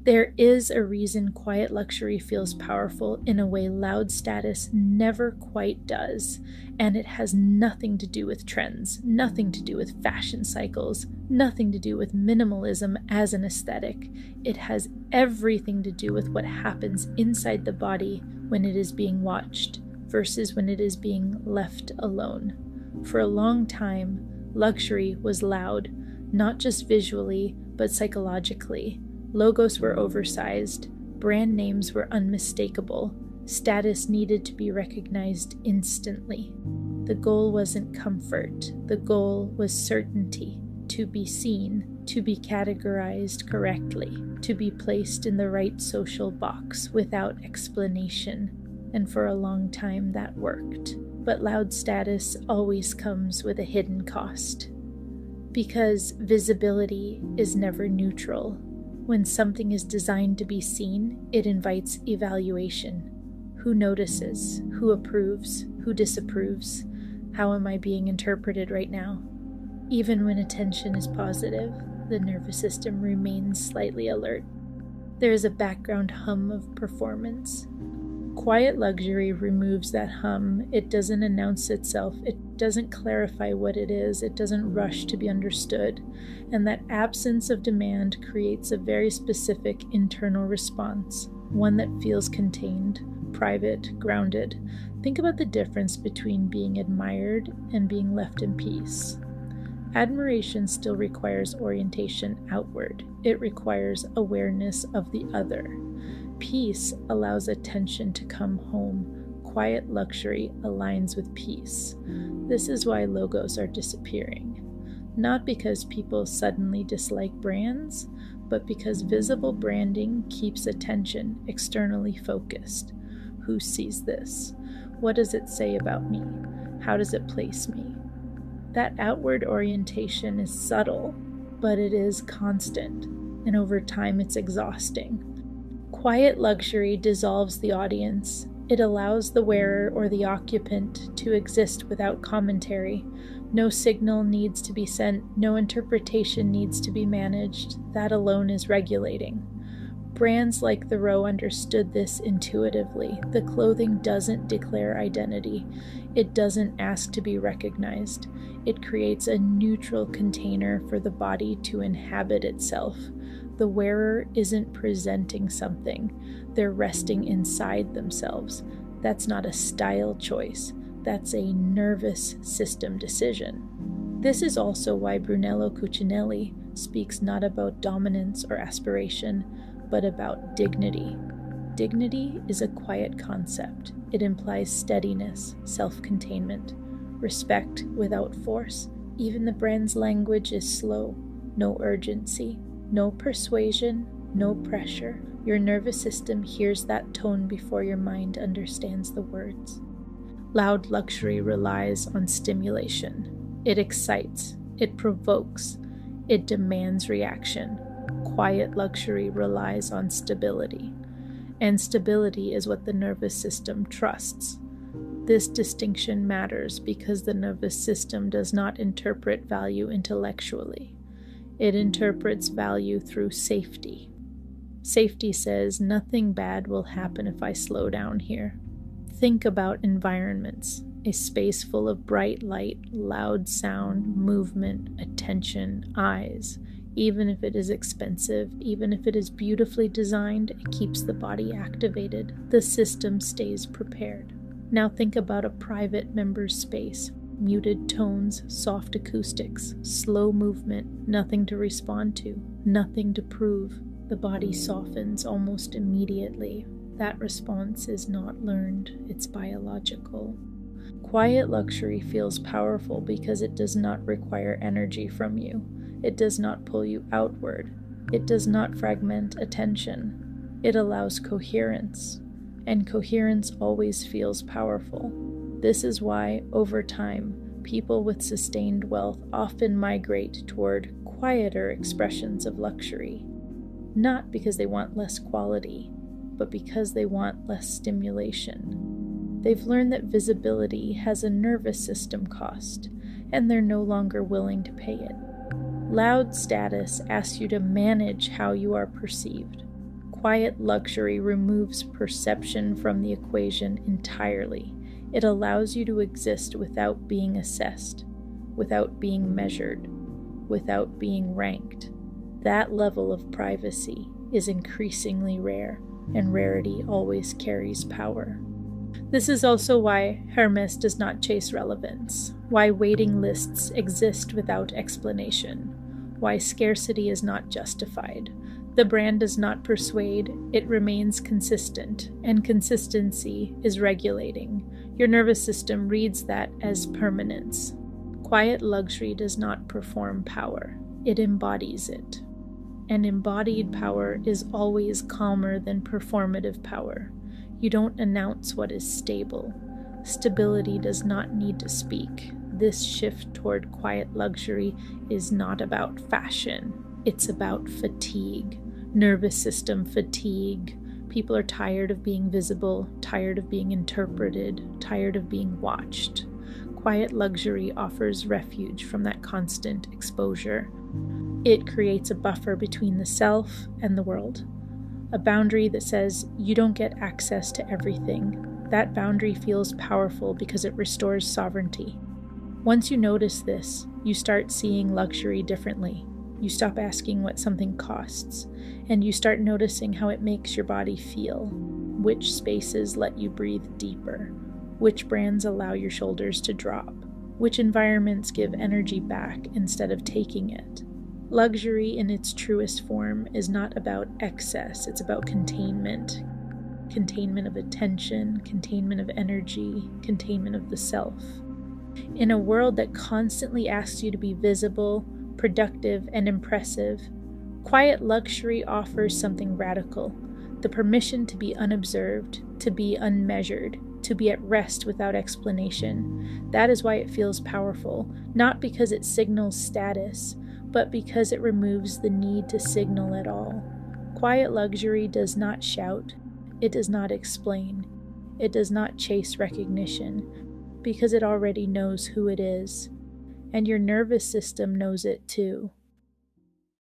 There is a reason quiet luxury feels powerful in a way loud status never quite does, and it has nothing to do with trends, nothing to do with fashion cycles, nothing to do with minimalism as an aesthetic. It has everything to do with what happens inside the body when it is being watched versus when it is being left alone. For a long time, luxury was loud, not just visually, but psychologically. Logos were oversized, brand names were unmistakable, status needed to be recognized instantly. The goal wasn't comfort, the goal was certainty, to be seen, to be categorized correctly, to be placed in the right social box without explanation. And for a long time that worked. But loud status always comes with a hidden cost. Because visibility is never neutral. When something is designed to be seen, it invites evaluation. Who notices? Who approves? Who disapproves? How am I being interpreted right now? Even when attention is positive, the nervous system remains slightly alert. There is a background hum of performance. Quiet luxury removes that hum. It doesn't announce itself. It doesn't clarify what it is. It doesn't rush to be understood. And that absence of demand creates a very specific internal response, one that feels contained, private, grounded. Think about the difference between being admired and being left in peace. Admiration still requires orientation outward. It requires awareness of the other. Peace allows attention to come home. Quiet luxury aligns with peace. This is why logos are disappearing. Not because people suddenly dislike brands, but because visible branding keeps attention externally focused. Who sees this? What does it say about me? How does it place me? That outward orientation is subtle, but it is constant, and over time it's exhausting. Quiet luxury dissolves the audience. It allows the wearer or the occupant to exist without commentary. No signal needs to be sent, no interpretation needs to be managed. That alone is regulating. Brands like The Row understood this intuitively. The clothing doesn't declare identity. It doesn't ask to be recognized. It creates a neutral container for the body to inhabit itself. The wearer isn't presenting something. They're resting inside themselves. That's not a style choice. That's a nervous system decision. This is also why Brunello Cucinelli speaks not about dominance or aspiration, but about dignity. Dignity is a quiet concept. It implies steadiness, self-containment, respect without force. Even the brand's language is slow, no urgency. No persuasion, no pressure. Your nervous system hears that tone before your mind understands the words. Loud luxury relies on stimulation. It excites, it provokes, it demands reaction. Quiet luxury relies on stability. And stability is what the nervous system trusts. This distinction matters because the nervous system does not interpret value intellectually. It interprets value through safety. Safety says nothing bad will happen if I slow down here. Think about environments, a space full of bright light, loud sound, movement, attention, eyes. Even if it is expensive, even if it is beautifully designed, it keeps the body activated. The system stays prepared. Now think about a private member's space. Muted tones, soft acoustics, slow movement, nothing to respond to, nothing to prove. The body softens almost immediately. That response is not learned, it's biological. Quiet luxury feels powerful because it does not require energy from you. It does not pull you outward. It does not fragment attention. It allows coherence, and coherence always feels powerful. This is why, over time, people with sustained wealth often migrate toward quieter expressions of luxury. Not because they want less quality, but because they want less stimulation. They've learned that visibility has a nervous system cost, and they're no longer willing to pay it. Loud status asks you to manage how you are perceived. Quiet luxury removes perception from the equation entirely. It allows you to exist without being assessed, without being measured, without being ranked. That level of privacy is increasingly rare, and rarity always carries power. This is also why Hermes does not chase relevance, why waiting lists exist without explanation, why scarcity is not justified. The brand does not persuade, it remains consistent, and consistency is regulating. Your nervous system reads that as permanence. Quiet luxury does not perform power, it embodies it. And embodied power is always calmer than performative power. You don't announce what is stable. Stability does not need to speak. This shift toward quiet luxury is not about fashion. It's about fatigue, nervous system fatigue. People are tired of being visible, tired of being interpreted, tired of being watched. Quiet luxury offers refuge from that constant exposure. It creates a buffer between the self and the world. A boundary that says you don't get access to everything. That boundary feels powerful because it restores sovereignty. Once you notice this, you start seeing luxury differently. You stop asking what something costs, and you start noticing how it makes your body feel. Which spaces let you breathe deeper? Which brands allow your shoulders to drop? Which environments give energy back instead of taking it? Luxury in its truest form is not about excess, it's about containment. Containment of attention, containment of energy, containment of the self. In a world that constantly asks you to be visible, productive, and impressive, quiet luxury offers something radical: the permission to be unobserved, to be unmeasured, to be at rest without explanation. That is why it feels powerful, not because it signals status, but because it removes the need to signal at all. Quiet luxury does not shout, it does not explain, it does not chase recognition, because it already knows who it is, and your nervous system knows it too.